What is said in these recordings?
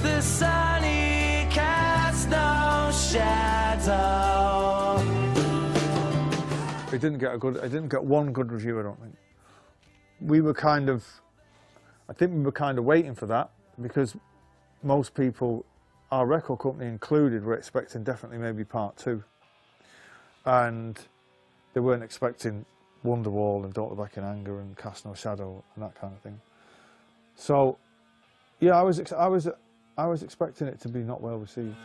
the sun, he casts no shadow. It didn't get one good review, I don't think. We were kind of, I think we were kind of waiting for that, because most people, our record company included, were expecting definitely maybe part 2. And they weren't expecting Wonderwall and Don't Look Back in Anger and Cast No Shadow and that kind of thing. So, yeah, I was expecting it to be not well received.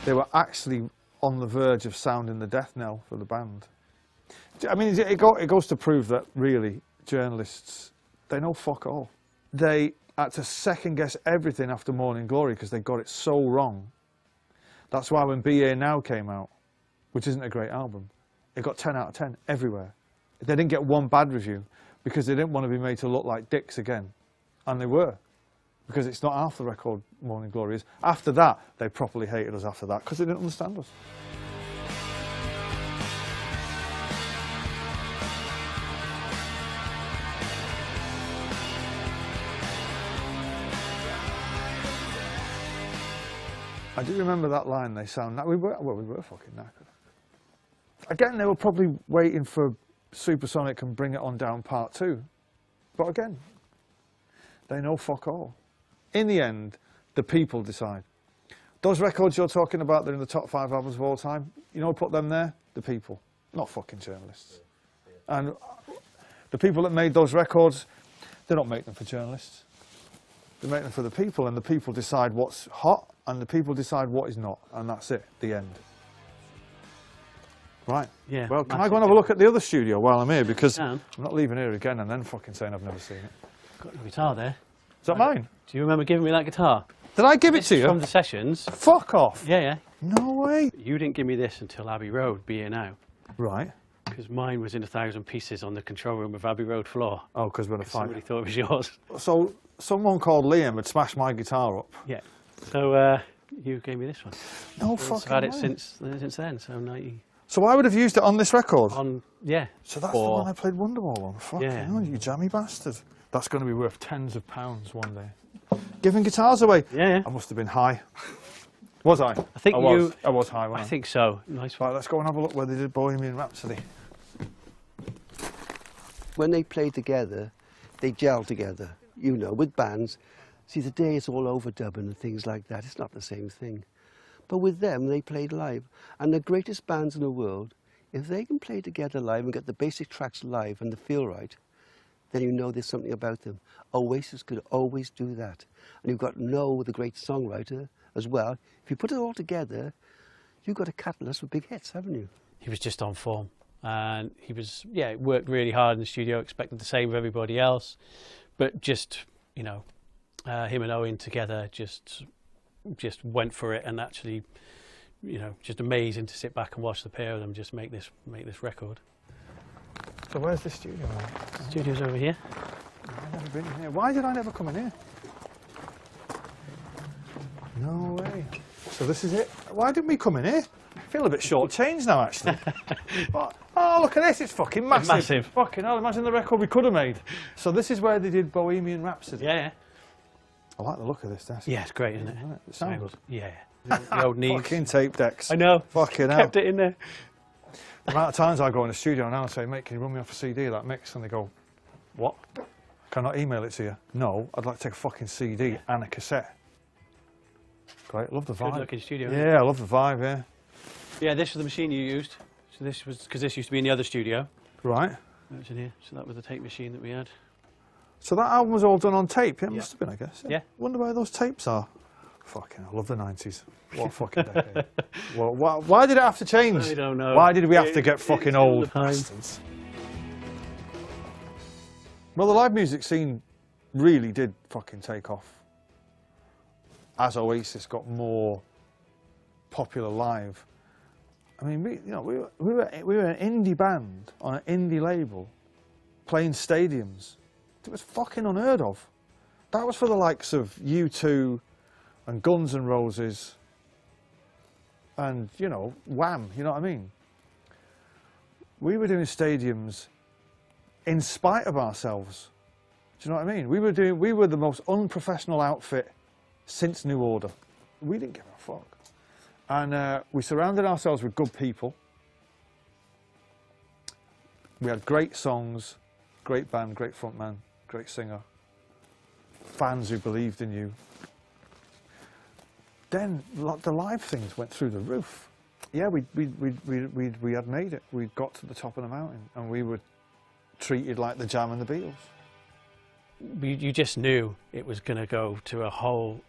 They were actually on the verge of sounding the death knell for the band. I mean, it goes to prove that, really, journalists, they know fuck all. They had to second guess everything after Morning Glory because they got it so wrong. That's why when BA Now came out, which isn't a great album, it got 10 out of 10 everywhere. They didn't get one bad review because they didn't want to be made to look like dicks again. And they were. Because it's not half the record Morning Glory is. After that, they properly hated us after that because they didn't understand us. I do remember that line, they sound that we were fucking knackered. Again, they were probably waiting for Supersonic and Bring It On Down Part 2. But again, they know fuck all. In the end, the people decide. Those records you're talking about, they're in the top 5 albums of all time. You know, put them there, the people, not fucking journalists. And the people that made those records, they don't make them for journalists. They make them for the people, and the people decide what's hot, and the people decide what is not, and that's it, the end. Right. Yeah. Well, can I go and have a look at the other studio while I'm here? Because I'm not leaving here again and then fucking saying I've never seen it. Got the guitar there. Is that mine? Do you remember giving me that guitar? Did I give it to you? From the sessions. Fuck off. Yeah, yeah. No way. You didn't give me this until Abbey Road, Be Here Now. Right. Because mine was in 1,000 pieces on the control room of Abbey Road floor. Oh, because we're in a fight. Somebody thought it was yours. So someone called Liam had smashed my guitar up. Yeah. So you gave me this one. No fucking I've had it way. since then, so 90. So I would have used it on this record? Yeah. So that's the one I played Wonderwall on. Fucking hell, you jammy bastard. That's going to be worth tens of pounds one day. Giving guitars away? Yeah. I must have been high. Was I? I think I was high, wasn't I? I think so. Nice one. Right, let's go and have a look where they did Bohemian Rhapsody. When they play together, they gel together, you know, with bands. See, today it's all overdubbing and things like that. It's not the same thing. But with them, they played live. And the greatest bands in the world, if they can play together live and get the basic tracks live and the feel right, then you know there's something about them. Oasis could always do that. And you've got Noel, the great songwriter, as well. If you put it all together, you've got a catalyst for big hits, haven't you? He was just on form. And he was, worked really hard in the studio, expected the same of everybody else. But just, you know, him and Owen together just went for it, and actually, you know, just amazing to sit back and watch the pair of them just make this record. So where's the studio? The studio's over here. I've never been in here. Why did I never come in here? No way. So this is it. Why didn't we come in here? I feel a bit short-changed now, actually. Oh, look at this. It's fucking massive. Massive. Fucking hell, imagine the record we could have made. So this is where they did Bohemian Rhapsody. Yeah. I like the look of this desk. Yeah, it's great, isn't it? Right, it sounds good. Yeah. The old knees. Fucking tape decks. I know. Fucking hell. Kept it in there. The amount of times I go in the studio now and say, mate, can you run me off a CD of that mix? And they go, what? Can I email it to you? No, I'd like to take a fucking CD and a cassette. Great, love the vibe. Good looking studio. Yeah, I love the vibe, yeah. Yeah, this was the machine you used. So this was, because this used to be in the other studio. Right. That was in here. So that was the tape machine that we had. So that album was all done on tape? Yeah, it must have been, I guess. Yeah. Wonder where those tapes are. Fucking, I love the 90s. What a fucking decade. Well, why did it have to change? I don't know. Why did we have to get fucking old? Bastards. Well, the live music scene really did fucking take off. As Oasis got more popular live. I mean, we were an indie band on an indie label, playing stadiums. It was fucking unheard of. That was for the likes of U2 and Guns N' Roses and, you know, Wham, you know what I mean? We were doing stadiums in spite of ourselves. Do you know what I mean? We were the most unprofessional outfit since New Order. We didn't give a fuck. And we surrounded ourselves with good people. We had great songs, great band, great frontman, great singer, fans who believed in you. Then the live things went through the roof. Yeah, we had made it. We'd got to the top of the mountain, and we were treated like the Jam and the Beatles. You just knew it was going to go to a whole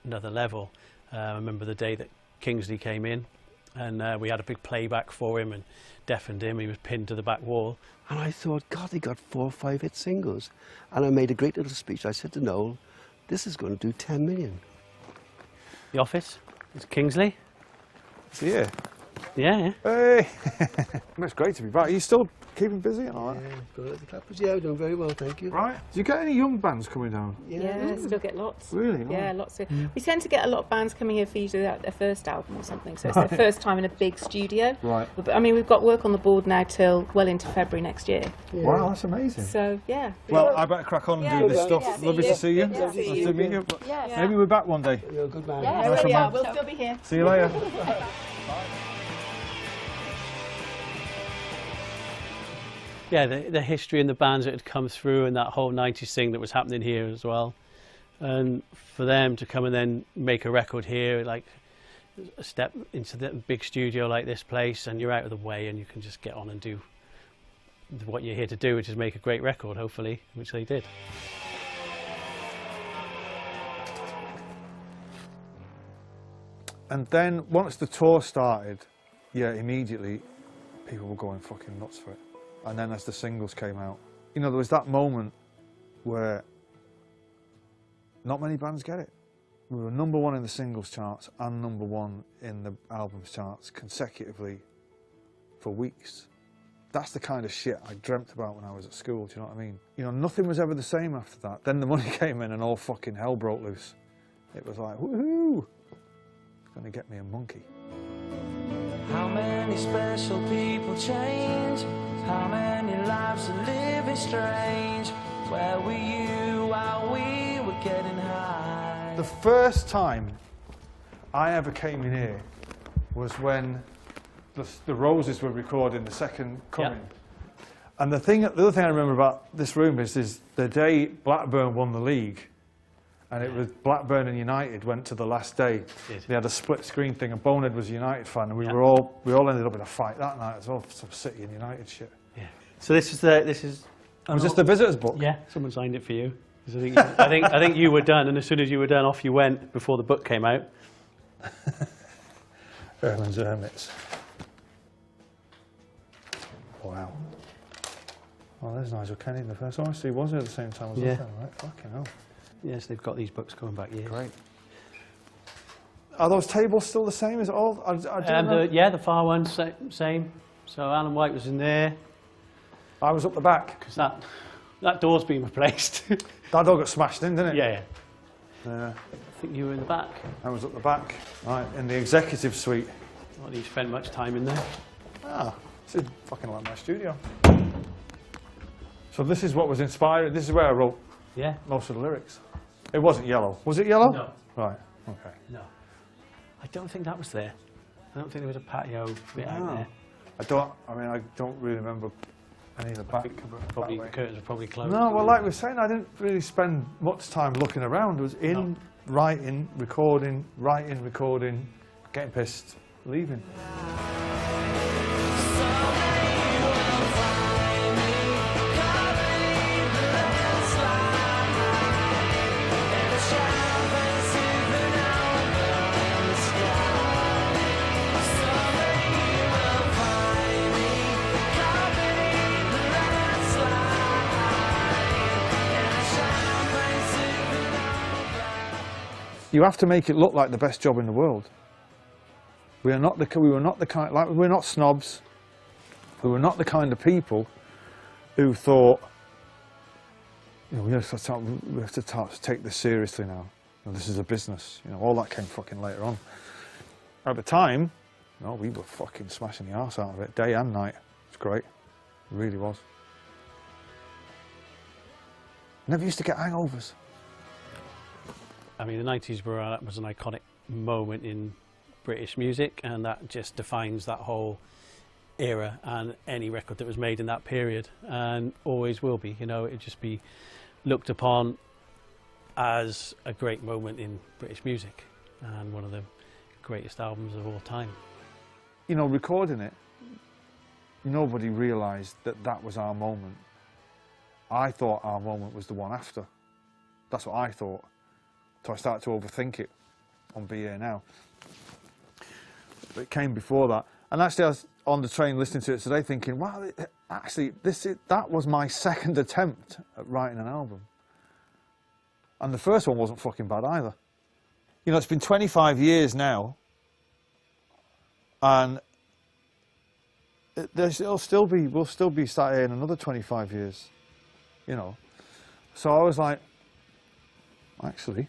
another level. I remember the day that Kingsley came in, and we had a big playback for him and deafened him. He was pinned to the back wall. And I thought, God, they got 4 or 5 hit singles. And I made a great little speech. I said to Noel, this is going to do 10 million. The Office, it's Kingsley. Yeah. Yeah. Hey! It's great to be back. Are you still keeping busy and all that? Yeah, good at the clappers. Yeah, we're doing very well, thank you. Right. Do you get any young bands coming down? Yeah, still get lots. Really? Yeah, lots of. We tend to get a lot of bands coming here for usually their first album or something. So it's their first time in a big studio. Right. But, I mean, we've got work on the board now till well into February next year. Yeah. Wow, that's amazing. So yeah. Well, I better crack on and do this stuff. Yeah, Lovely to see you. Yeah, Nice to meet you. But Yeah. maybe we're back one day. You're a good man. Yeah, Nice really one, are. man. We'll still be here. See you later. Yeah, the history and the bands that had come through and that whole 90s thing that was happening here as well. And for them to come and then make a record here, like a step into the big studio like this place, and you're out of the way and you can just get on and do what you're here to do, which is make a great record, hopefully, which they did. And then once the tour started, yeah, immediately people were going fucking nuts for it. And then as the singles came out, you know, there was that moment where not many bands get it. We were #1 in the singles charts and #1 in the albums charts consecutively for weeks. That's the kind of shit I dreamt about when I was at school, do you know what I mean? You know, nothing was ever the same after that. Then the money came in and all fucking hell broke loose. It was like, woohoo! It's gonna get me a monkey. How many special people change? How many lives are living strange? Where were you while we were getting high? The first time I ever came in here was when the Roses were recording the second coming. And the other thing I remember about this room is the day Blackburn won the league, and it was Blackburn and United went to the last day. They had a split screen thing, and Bonehead was a United fan, and we all ended up in a fight that night as well, some City and United shit. Yeah. So this is. Was this the visitors book? Yeah, someone signed it for you. 'Cause I think you were done, and as soon as you were done, off you went before the book came out. Erland's Hermits. Wow. Oh, there's Nigel Kenny in the first one. He was here at the same time as us, right? Fucking hell. Yes, they've got these books going back years. Great. Are those tables still the same? Is it all? The far one's same. So Alan White was in there. I was up the back. Because that door's been replaced. That door got smashed in, didn't it? Yeah. Yeah. I think you were in the back. I was at the back, right, in the executive suite. Not that you spent much time in there. Ah, this is fucking like my studio. So this is what was inspiring. This is where I wrote most of the lyrics. It wasn't yellow. Was it yellow? No. Right. Okay. No. I don't think that was there. I don't think there was a patio bit out there. I don't really remember any of the back. Probably the curtains were probably closed. No, well, like we were saying, I didn't really spend much time looking around. It was writing, recording, getting pissed, leaving. You have to make it look like the best job in the world. We were not we're not snobs. We were not the kind of people who thought, you know, we have to take this seriously now. This is a business. You know, all that came fucking later on. At the time, no, we were fucking smashing the arse out of it, day and night. It was great. It really was. Never used to get hangovers. I mean, the 90s was an iconic moment in British music, and that just defines that whole era and any record that was made in that period, and always will be. You know, it'd just be looked upon as a great moment in British music and one of the greatest albums of all time. You know, recording it, nobody realised that that was our moment. I thought our moment was the one after. That's what I thought. So I started to overthink it on Be Here Now. But it came before that. And actually I was on the train listening to it today thinking, wow, actually that was my second attempt at writing an album. And the first one wasn't fucking bad either. You know, it's been 25 years now, and we'll still be sat here in another 25 years, you know. So I was like, actually,